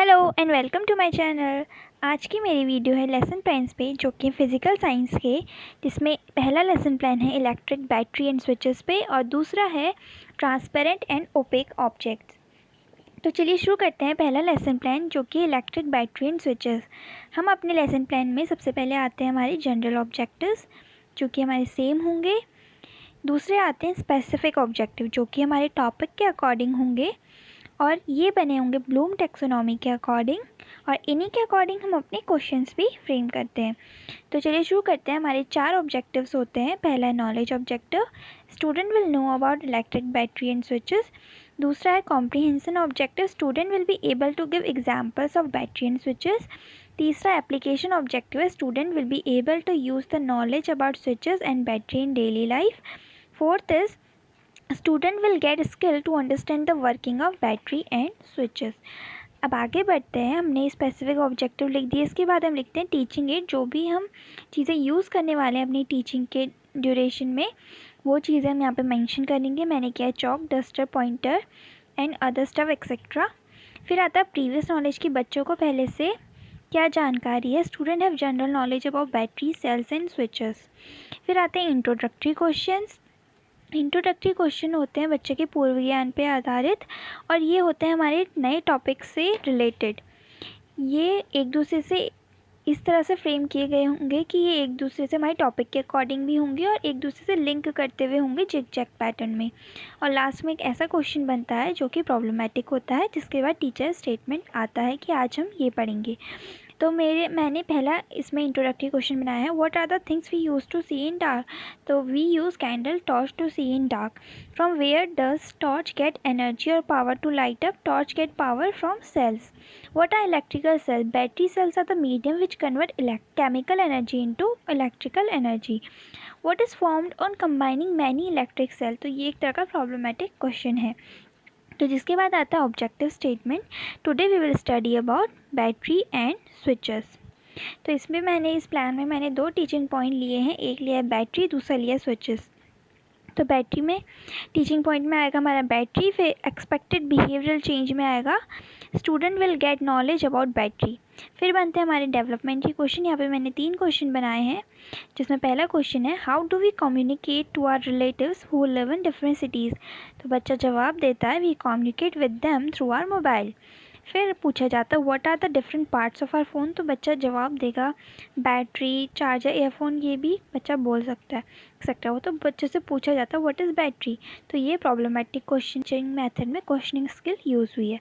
Hello and welcome to my channel. आज की मेरी वीडियो है लेसन प्लान्स पे, जो कि फिज़िकल साइंस के, जिसमें पहला लेसन प्लान है इलेक्ट्रिक बैटरी एंड स्विचेस पे और दूसरा है ट्रांसपेरेंट एंड ओपेक ऑब्जेक्ट्स। तो चलिए शुरू करते हैं पहला लेसन प्लान, जो कि इलेक्ट्रिक बैटरी एंड स्विचेस। हम अपने लेसन प्लान में सबसे पहले आते हैं हमारे जनरल ऑब्जेक्टिव्स, जो कि हमारे सेम होंगे। दूसरे आते हैं स्पेसिफिक ऑब्जेक्टिव, जो कि हमारे टॉपिक के अकॉर्डिंग होंगे और ये बने होंगे ब्लूम टैक्सोनॉमी के अकॉर्डिंग, और इन्हीं के अकॉर्डिंग हम अपने क्वेश्चंस भी फ्रेम करते हैं। तो चलिए शुरू करते हैं। हमारे 4 ऑब्जेक्टिव्स होते हैं। पहला है knowledge objective, student will know about electric battery and switches. दूसरा है comprehension objective, student will be able to give examples of battery and switches. तीसरा एप्लीकेशन ऑब्जेक्टिव है, student will be able to use the knowledge about switches and battery in daily life. Fourth is student will get skill to understand the working of battery and switches. अब आगे बढ़ते हैं। हमने specific objective लिख दिए, इसके बाद हम लिखते हैं टीचिंग एड। जो भी हम चीज़ें यूज़ करने वाले हैं अपनी टीचिंग के ड्यूरेशन में, वो चीज़ें हम यहाँ पे मेंशन करेंगे। मैंने किया है chalk, duster, pointer and other stuff etcetera. फिर आता है प्रीवियस नॉलेज की, बच्चों को पहले से क्या जानकारी है। Student have general knowledge about battery, cells and switches. फिर आते हैं इंट्रोडक्टरी क्वेश्चंस। इंट्रोडक्टरी क्वेश्चन होते हैं बच्चे के पूर्व ज्ञान पे आधारित, और ये होते हैं हमारे नए टॉपिक से रिलेटेड। ये एक दूसरे से इस तरह से फ्रेम किए गए होंगे कि ये एक दूसरे से हमारे टॉपिक के अकॉर्डिंग भी होंगे और एक दूसरे से लिंक करते हुए होंगे जिग जैग पैटर्न में। और लास्ट में एक ऐसा क्वेश्चन बनता है जो कि प्रॉब्लमेटिक होता है, जिसके बाद टीचर स्टेटमेंट आता है कि आज हम ये पढ़ेंगे। तो मैंने पहला इसमें इंट्रोडक्टरी क्वेश्चन बनाया है, what are the things we use to see in dark. तो we use candle, torch to see in dark. From where does torch get energy और power to light up. Torch get power from cells. What are electrical cells? Battery cells are the medium which convert chemical energy into electrical energy. What is formed on combining many electric cells? तो ये एक तरह का problematic question है। तो जिसके बाद आता है objective statement, today we will study about battery and switches. तो इसमें इस प्लान में मैंने 2 टीचिंग पॉइंट लिए हैं, एक लिया है बैटरी, दूसरा लिया है स्विचेस। तो बैटरी में टीचिंग पॉइंट में आएगा हमारा बैटरी, फिर एक्सपेक्टेड बिहेवियरल चेंज में आएगा student will get knowledge about battery. फिर बनते हैं हमारे डेवलपमेंट के क्वेश्चन। यहाँ पे मैंने 3 क्वेश्चन बनाए हैं, जिसमें पहला क्वेश्चन है, how do we communicate to our relatives who live in different cities. तो बच्चा जवाब देता है, we communicate with them through our mobile. फिर पूछा जाता है, what are the different parts of our phone. तो बच्चा जवाब देगा, बैटरी, चार्जर, ईयरफोन, ये भी बच्चा बोल सकता है। वो तो बच्चे से पूछा जाता है, व्हाट इज़ बैटरी। तो ये प्रॉब्लमेटिक क्वेश्चनिंग मेथड में क्वेश्चनिंग स्किल यूज़ हुई है।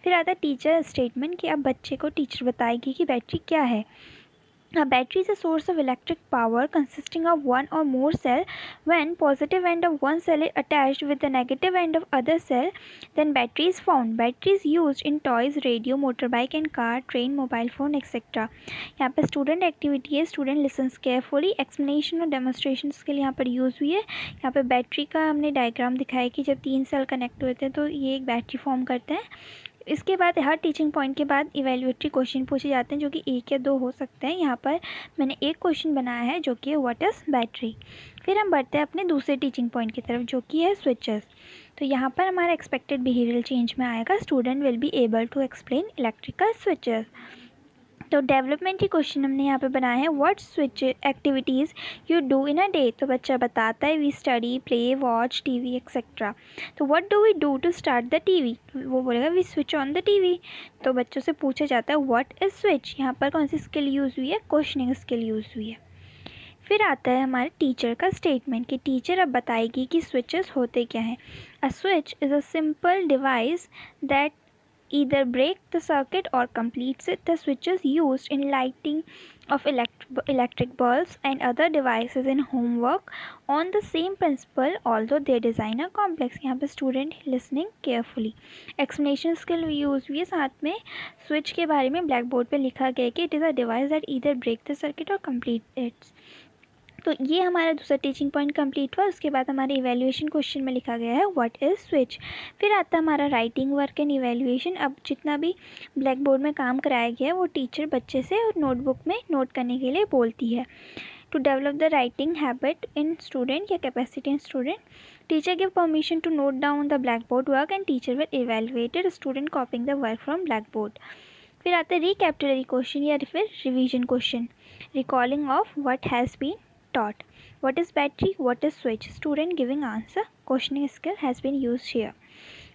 फिर आता है टीचर स्टेटमेंट, कि अब बच्चे को टीचर बताएगी कि बैटरी क्या है। A battery is a source of electric power consisting of one or more cell. When positive end of one cell is attached with the negative end of other cell, then battery is found. Battery is used in toys, radio, motorbike and car, train, mobile phone, etc. यहाँ पे student activity है, student lessons carefully. Explanation और demonstration के लिए यहाँ पर use हुई है। यहाँ पे बैटरी का हमने डायग्राम दिखाया कि जब 3 सेल कनेक्ट होते हैं तो ये एक बैटरी फॉर्म करते हैं। इसके बाद हर टीचिंग पॉइंट के बाद इवैल्यूएटरी क्वेश्चन पूछे जाते हैं, जो कि 1 या 2 हो सकते हैं। यहाँ पर मैंने एक क्वेश्चन बनाया है, जो कि व्हाट इज़ बैटरी। फिर हम बढ़ते हैं अपने दूसरे टीचिंग पॉइंट की तरफ, जो कि है स्विचेस। तो यहाँ पर हमारा एक्सपेक्टेड बिहेवियरल चेंज में आएगा, student will be able to explain electrical switches. तो डेवलपमेंट की क्वेश्चन हमने यहाँ पे बनाए हैं, what switch activities you do in a day. तो बच्चा बताता है, we study, play, watch TV et cetera. तो what do we do to start the TV. वो बोलेगा, we switch on the TV. तो बच्चों से पूछा जाता है, व्हाट इज़ स्विच। यहाँ पर कौन सी स्किल यूज़ हुई है, क्वेश्चनिंग स्किल यूज़ हुई है। फिर आता है हमारे टीचर का स्टेटमेंट, कि टीचर अब बताएगी कि स्विचेस होते क्या हैं। A switch is a simple device that either break the circuit or completes it. The switches used in lighting of electric bulbs and other devices in homework on the same principle, although their design are complex. यहाँ पे student listening carefully. Explanation skill use हुई है, साथ में switch के बारे में black board पे लिखा गया कि it is a device that either break the circuit or complete it. तो ये हमारा दूसरा टीचिंग पॉइंट कंप्लीट हुआ। उसके बाद हमारे इवैल्यूएशन क्वेश्चन में लिखा गया है, व्हाट इज़ स्विच। फिर आता है हमारा राइटिंग वर्क एंड इवैल्यूएशन। अब जितना भी ब्लैक बोर्ड में काम कराया गया है, वो टीचर बच्चे से और नोटबुक में नोट करने के लिए बोलती है। To develop the writing habit in student या capacity in student, teacher give permission to note down the blackboard work and teacher will evaluate student copying the work from black board. फिर आता है recapitulatory question या फिर revision question, recalling of what has been taught. What is battery? What is switch? Student giving answer. Questioning skill has been used here.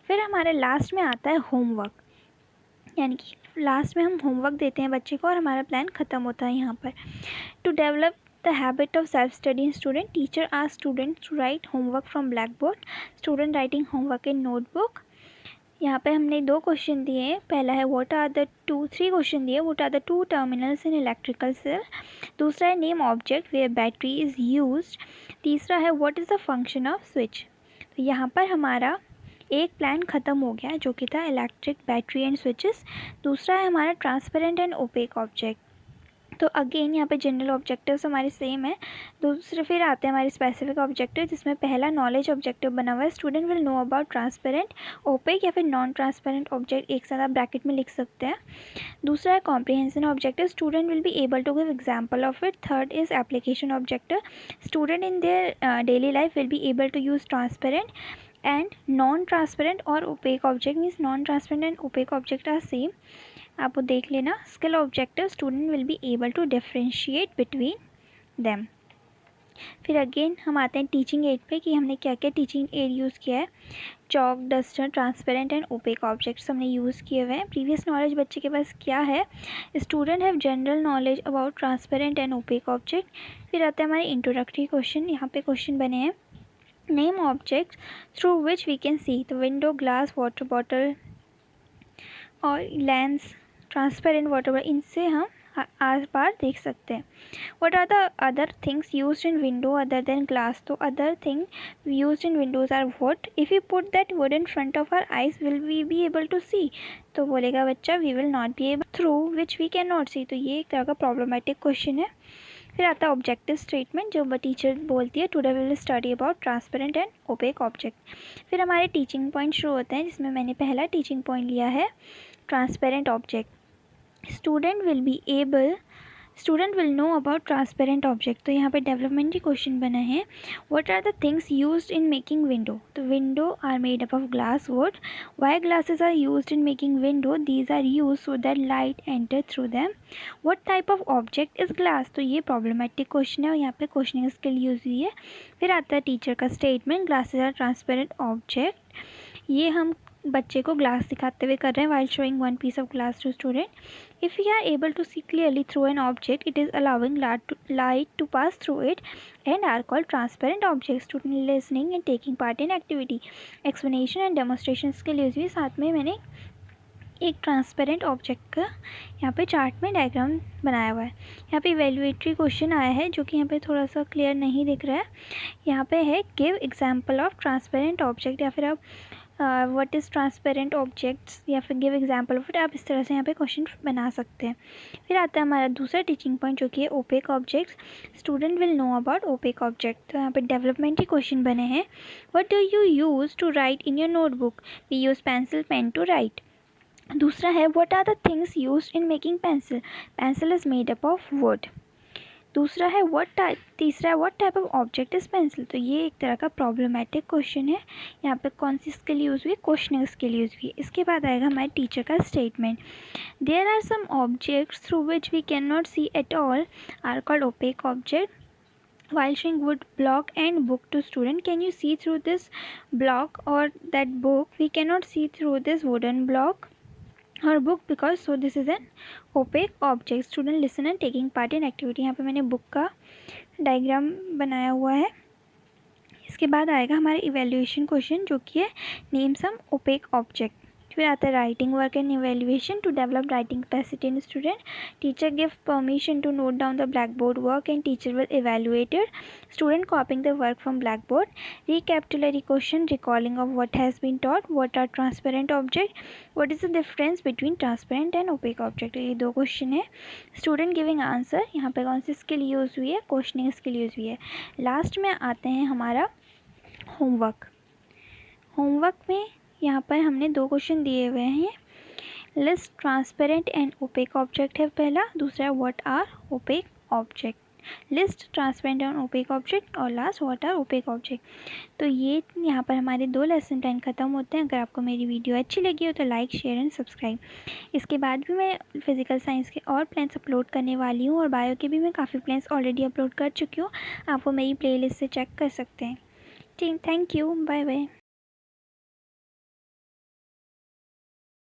फिर हमारे last में आता है होमवर्क, यानी कि लास्ट में हम होमवर्क देते हैं बच्चे को और हमारा प्लान ख़त्म होता है यहाँ पर. To develop the habit of self study in student, teacher ask student to write homework from black board. Student writing homework in notebook. यहाँ पे हमने 2 क्वेश्चन दिए हैं. पहला है व्हाट आर द 3 क्वेश्चन दिए, what are the 2 terminals in electrical cell. दूसरा है name object where battery is used. तीसरा है what is the function of switch. तो यहाँ पर हमारा एक प्लान ख़त्म हो गया जो कि था इलेक्ट्रिक बैटरी एंड स्विचेस. दूसरा है हमारा ट्रांसपेरेंट एंड ओपेक ऑब्जेक्ट. तो अगेन यहाँ पे जनरल ऑब्जेक्टिव्स हमारे सेम है. दूसरे फिर आते हैं हमारे स्पेसिफिक ऑब्जेक्टिव, जिसमें पहला नॉलेज ऑब्जेक्टिव बना हुआ है. Student will know about transparent, opaque या फिर नॉन ट्रांसपेरेंट ऑब्जेक्ट, एक साथ आप ब्रैकेट में लिख सकते हैं. दूसरा है comprehension objective, student will be able to give example of it. Third is application objective, student in their daily life will be able to use transparent and non-transparent or opaque object. means non-transparent and opaque object are same. आप वो देख लेना. Skill objective, student will be able to differentiate between them. फिर again हम आते हैं teaching add पे कि हमने क्या क्या टीचिंग एड यूज़ किया है. Chalk, duster, transparent and opaque objects हमने यूज़ किए हुए हैं. प्रीवियस नॉलेज बच्चे के पास क्या है, student have general knowledge about transparent and opaque object. फिर आता है हमारे इंट्रोडक्टरी क्वेश्चन. यहाँ पे क्वेश्चन बने हैं name object through which we can see. तो विंडो, ग्लास, वाटर बॉटल और लेंस, ट्रांसपेरेंट वाटर बॉटल, इनसे हम आस पार देख सकते हैं. What are the other things use in window other than glass. तो other thing use in windows are wood. If you put that wood in front of our eyes will we be able to see. तो बोलेगा बच्चा we will not be able through which we can not see. तो ये एक तरह का problematic question है. फिर आता है ऑब्जेक्टिव स्टेटमेंट, जो टीचर बोलती है today we will study about transparent and opaque object. फिर हमारे टीचिंग पॉइंट शुरू होते हैं, जिसमें मैंने पहला टीचिंग पॉइंट लिया है transparent object. Student will know about transparent object. तो यहाँ पे डेवलपमेंट के क्वेश्चन बना है what are the things used in making window. तो window are made up of glass, wood. Why glasses are used in making window, these are used so that light enter through them. What type of object is glass. तो ये problematic question है और यहाँ पे questioning skill use हुई है. फिर आता है टीचर का statement glasses are transparent object. ये हम बच्चे को ग्लास दिखाते हुए कर रहे हैं while showing one piece of glass to student. If we are able to see clearly through an object, it is allowing light to pass through it and are called transparent objects. Student listening and taking part in activity. Explanation and demonstration skill use हुई. साथ में मैंने एक transparent object का यहाँ पे chart में diagram बनाया हुआ है. यहाँ पे इवेल्युएटरी क्वेश्चन आया है जो कि यहाँ पे थोड़ा सा क्लियर नहीं दिख रहा है. यहाँ पे है give example of transparent object, या फिर आप व्हाट इज़ ट्रांसपेरेंट ऑब्जेक्ट्स, या फिर गिव एग्जाम्पल ऑफ इट. आप इस तरह से यहाँ पे क्वेश्चन बना सकते हैं. फिर आता है हमारा दूसरा टीचिंग पॉइंट जो कि है opaque objects. Student will know about opaque object. तो यहाँ पे डेवलपमेंट के क्वेश्चन बने हैं what do you use to write in your notebook. We use pencil, pen to write. दूसरा है what are the things used in making pencil. Pencil is made up of wood. दूसरा है तीसरा है what type of object is pencil. तो ये एक तरह का प्रॉब्लमेटिक क्वेश्चन है. यहाँ पे कौन सी स्किल यूज़ हुई, क्वेश्चनिंग स्किल यूज़ हुई. इसके बाद आएगा हमारे टीचर का statement. There are some objects through which we can not see at all are called opaque object. While showing wood block and book to student, can you see through this block or that book? We cannot see through this wooden block or book because so this is an opaque object. Student listen and taking part in activity. यहाँ पे मैंने book का diagram बनाया हुआ है. इसके बाद आएगा हमारा इवेल्युएशन क्वेश्चन जो कि है नेम सम ओपेक ऑब्जेक्ट. फिर आता है writing work and evaluation. To develop writing capacity in student, teacher give permission to note down the blackboard work and teacher will evaluate it. Student copying the work from black board. Recapitulatory question, recalling of what has been taught. What are transparent object. What is the difference between transparent and opaque object. ये 2 question है. Student giving answer. यहाँ पे कौन सी skill use हुई है, questioning skill use हुई है. लास्ट में आते हैं हमारा होमवर्क. होमवर्क में यहाँ पर हमने 2 क्वेश्चन दिए हुए हैं. List transparent and opaque object है पहला. दूसरा what are opaque object. List, transparent and opaque object और last what are opaque object. तो ये यहाँ पर हमारे 2 लेसन प्लान ख़त्म होते हैं। अगर आपको मेरी वीडियो अच्छी लगी हो तो लाइक, शेयर एंड सब्सक्राइब। इसके बाद भी मैं फिज़िकल साइंस के और प्लान्स अपलोड करने वाली हूँ और बायो के भी मैं काफ़ी प्लान्स ऑलरेडी अपलोड कर चुकी हूँ। आप वो मेरी प्लेलिस्ट से चेक कर सकते हैं। ठीक, थैंक यू, बाय बाय।